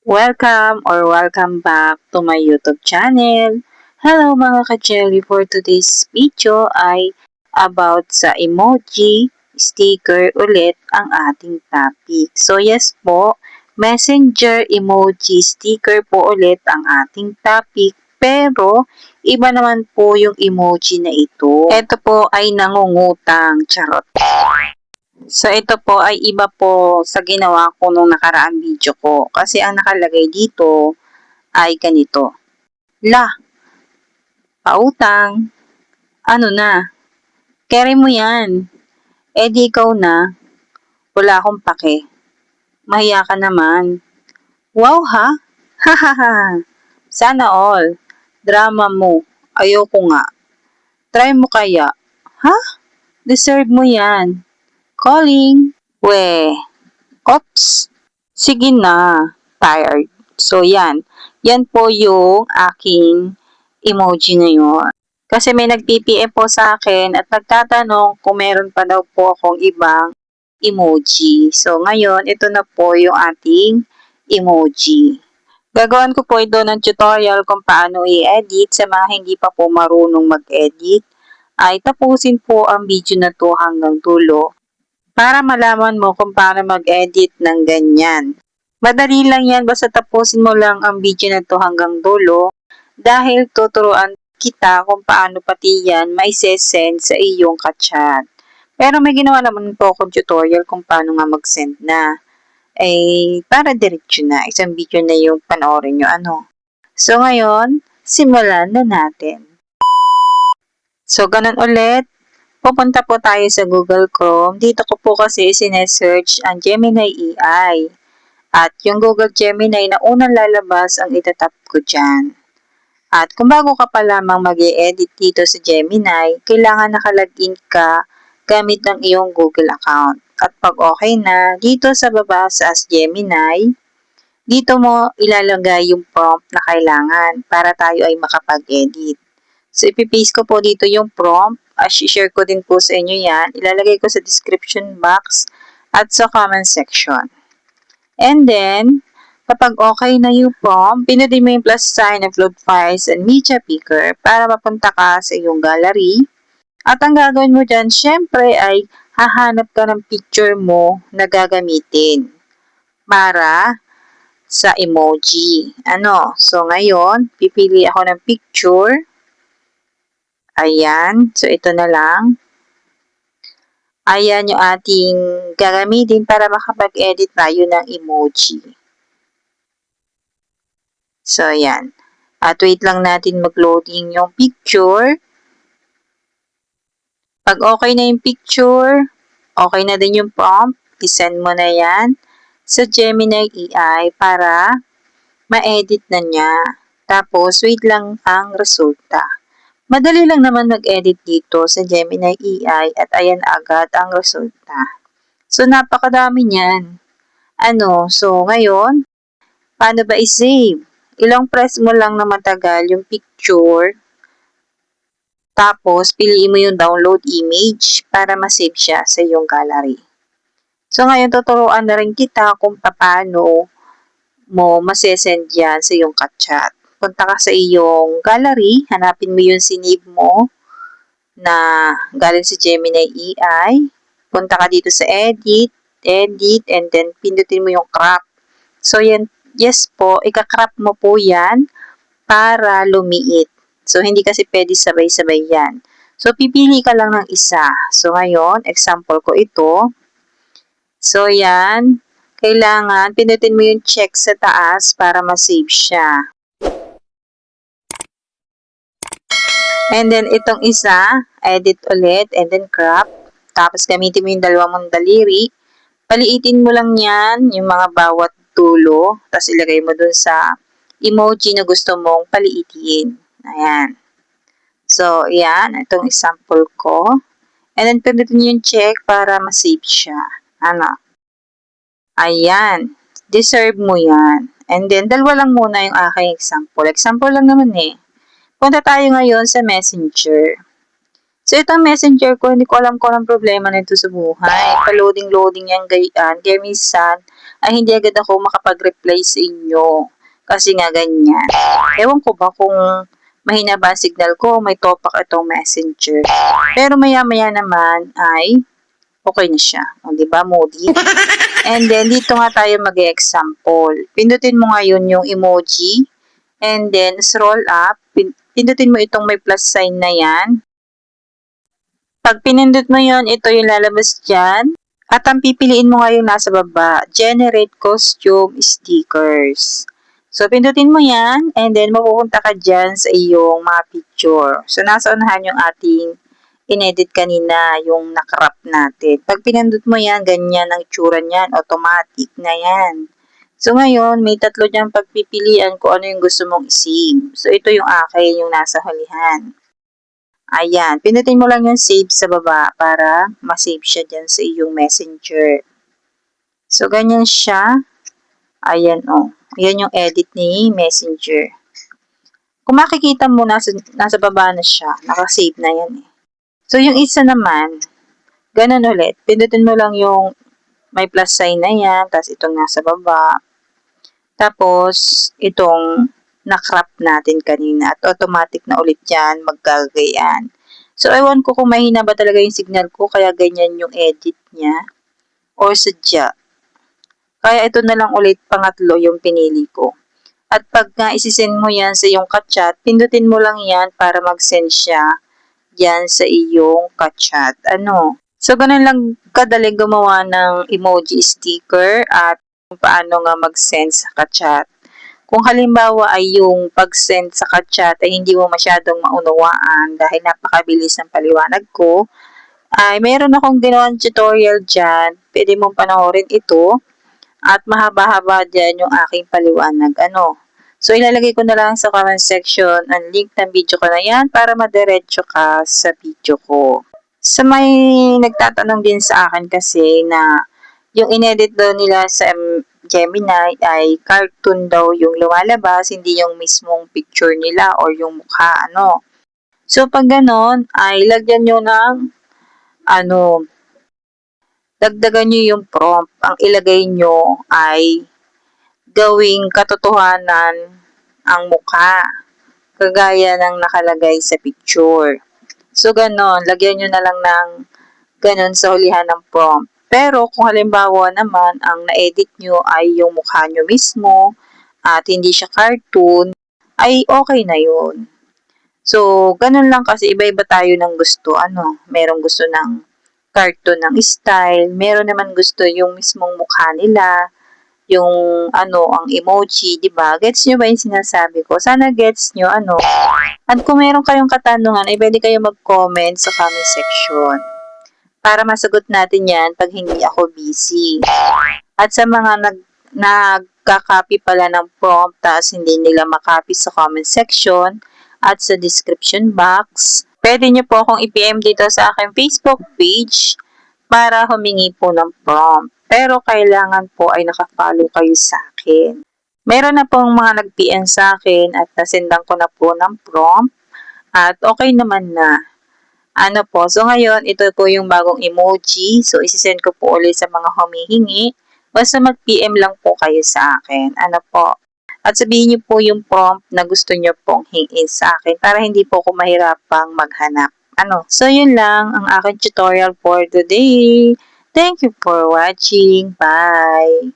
Welcome back to my YouTube channel. Hello mga ka-jelly, for today's video ay about sa emoji sticker ulit ang ating topic. So yes po, messenger emoji sticker po ulit ang ating topic, pero iba naman po yung emoji na ito. Ito po ay nangungutang, charot. So ito po ay iba po sa ginawa ko nung nakaraang video ko. Kasi ang nakalagay dito ay ganito. La, pautang, ano na, carry mo yan. Eh di ikaw na, wala akong pake. Mahiya ka naman. Wow ha? Hahaha. Sana all. Drama mo. Ayoko nga. Try mo kaya. Ha? Deserve mo yan. Calling. We. Oops. Sige na. Tired. So yan. Yan po yung aking emoji ngayon. Kasi may nag-PPM po sa akin at nagtatanong kung meron pa daw po akong ibang emoji. So ngayon, ito na po yung ating emoji. Gagawin ko po ito ng tutorial kung paano i-edit sa mga hindi pa po marunong mag-edit. Ay tapusin po ang video na to hanggang dulo para malaman mo kung paano mag-edit ng ganyan. Madali lang yan, basta tapusin mo lang ang video na to hanggang dulo dahil tuturuan kita kung paano pati yan maisesend sa iyong ka-chat. Pero may ginawa naman po akong tutorial kung paano nga mag-send na. Para diretso na. Isang video na yung panoorin nyo. So ngayon, simulan na natin. So ganun ulit. Pupunta po tayo sa Google Chrome. Dito ko po kasi sinesearch ang Gemini AI. At yung Google Gemini na unang lalabas ang itatap ko dyan. At kung bago ka pa lamang mag-i-edit dito sa Gemini, kailangan nakalagin ka gamit ng iyong Google account. At pag okay na, dito sa baba sa Ask Gemini, dito mo ilalagay yung prompt na kailangan para tayo ay makapag-edit. So, ipipaste ko po dito yung prompt. I-share ko din po sa inyo yan. Ilalagay ko sa description box at sa comment section. And then, kapag okay na yung prompt, pinutin mo yung plus sign, upload files, and media picker para mapunta ka sa iyong gallery. At ang gagawin mo dyan, syempre ay hahanap ka ng picture mo na gagamitin para sa emoji. So ngayon, pipili ako ng picture. Ayan. So ito na lang. Ayan yung ating gagamitin para makapag-edit tayo ng emoji. So, ayan. At wait lang natin mag-loading yung picture. Pag okay na yung picture, okay na din yung prompt, isend mo na yan sa Gemini AI para ma-edit na niya. Tapos, wait lang ang resulta. Madali lang naman mag-edit dito sa Gemini AI at ayan agad ang resulta. So, napakadami niyan. So ngayon, paano ba i-save? Ilang press mo lang na matagal yung picture. Tapos, piliin mo yung download image para ma-save siya sa iyong gallery. So, ngayon, tuturuan na rin kita kung paano mo masesend yan sa iyong ka-chat. Punta ka sa iyong gallery, hanapin mo yung sinave mo na galing sa Gemini AI. Punta ka dito sa edit, and then pindutin mo yung crop. So, yan, yes po, ika-crop mo po yan para lumiit. So, hindi kasi pwede sabay-sabay yan. So, pipili ka lang ng isa. So, ngayon, example ko ito. So, yan. Kailangan, pindutin mo yung check sa taas para ma-save siya. And then, itong isa, edit ulit, and then crop. Tapos, gamitin mo yung dalawang mong daliri. Paliitin mo lang yan, yung mga bawat dulo. Tapos, ilagay mo dun sa emoji na gusto mong paliitin. Ayan. So, ayan. Itong example ko. And then, pindutin yung check para ma-save siya. Ayan. Deserve mo yan. And then, dalawa lang muna yung aking example. Example lang naman eh. Punta tayo ngayon sa Messenger. So, itong Messenger ko, hindi ko alam kung anong problema nito sa buhay. Pa-loading-loading yan, gayaan. Kaya minsan, ay hindi agad ako makapag-reply sa inyo. Kasi nga ganyan. Ewan ko ba kung mahina ba ang signal ko, may topak itong messenger. Pero maya-maya naman ay okay na siya. O, diba, moody? And then, dito nga tayo mag-example. Pindutin mo ngayon yung emoji. And then, scroll up. Pindutin mo itong may plus sign na yan. Pag pinindot mo yon, ito yung lalabas dyan. At ang pipiliin mo ngayon nasa baba, generate costume stickers. So, pindutin mo yan, and then mapupunta ka dyan sa iyong mga picture. So, nasa unahan yung ating inedit kanina, yung nakrap natin. Pag pinindot mo yan, ganyan ang itsura niyan, automatic na yan. So, ngayon, may tatlo dyan pagpipilian kung ano yung gusto mong isave. So, ito yung akin, yung nasa hulihan. Ayan, pindutin mo lang yung save sa baba para masave siya dyan sa iyong messenger. So, ganyan siya. Ayan, oh. Ayan yung edit ni messenger. Kung makikita mo, nasa baba na siya. Nakasave na yan eh. So, yung isa naman, ganun ulit. Pindutin mo lang yung may plus sign na yan, tapos itong nasa baba. Tapos, itong na-crop natin kanina at automatic na ulit yan, magkagayan. So, ewan ko kung mahina ba talaga yung signal ko, kaya ganyan yung edit niya. O sadya. Kaya ito na lang ulit, pangatlo yung pinili ko. At pag nga isisend mo yan sa iyong ka-chat, pindutin mo lang yan para mag-send siya yan sa iyong ka-chat. Ano? So, ganun lang kadaling gumawa ng emoji sticker at kung paano nga mag-send sa ka-chat. Kung halimbawa ay yung pag-send sa ka-chat ay hindi mo masyadong maunawaan dahil napakabilis ng paliwanag ko, ay mayroon akong ginawang tutorial dyan. Pwede mong panoorin ito at mahaba-haba dyan yung aking paliwanag. Ano? So, ilalagay ko na lang sa comment section ang link ng video ko na yan para madiretso ka sa video ko. Sa may nagtatanong din sa akin kasi na yung inedit daw nila sa Gemini ay cartoon daw yung lumalabas, hindi yung mismong picture nila or yung mukha, ano. So, pag ganon, ay lagyan nyo ng, dagdagan nyo yung prompt. Ang ilagay nyo ay gawing katotohanan ang mukha, kagaya ng nakalagay sa picture. So, ganon, lagyan nyo na lang ng ganon sa hulihan ng prompt. Pero kung halimbawa naman ang na-edit nyo ay yung mukha nyo mismo at hindi siya cartoon, ay okay na yun. So, ganun lang kasi iba-iba tayo ng gusto. Merong gusto ng cartoon ng style, meron naman gusto yung mismong mukha nila, yung ang emoji, 'di ba? Gets nyo ba yung sinasabi ko? Sana gets nyo, At kung meron kayong katanungan, ay pwede kayo mag-comment sa comment section para masagot natin yan pag hindi ako busy. At sa mga nagka-copy pala ng prompt tapos hindi nila makopy sa comment section at sa description box, pwede nyo po akong i-PM dito sa aking Facebook page para humingi po ng prompt. Pero kailangan po ay nakafollow kayo sa akin. Meron na pong mga nag-PM sa akin at nasendan ko na po ng prompt at okay naman na. So ngayon, ito po yung bagong emoji. So, isisend ko po ulit sa mga humihingi. Basta mag-PM lang po kayo sa akin. At sabihin niyo po yung prompt na gusto niyo pong hingin sa akin para hindi po ako mahirapang maghanap. So, yun lang ang aking tutorial for today. Thank you for watching. Bye!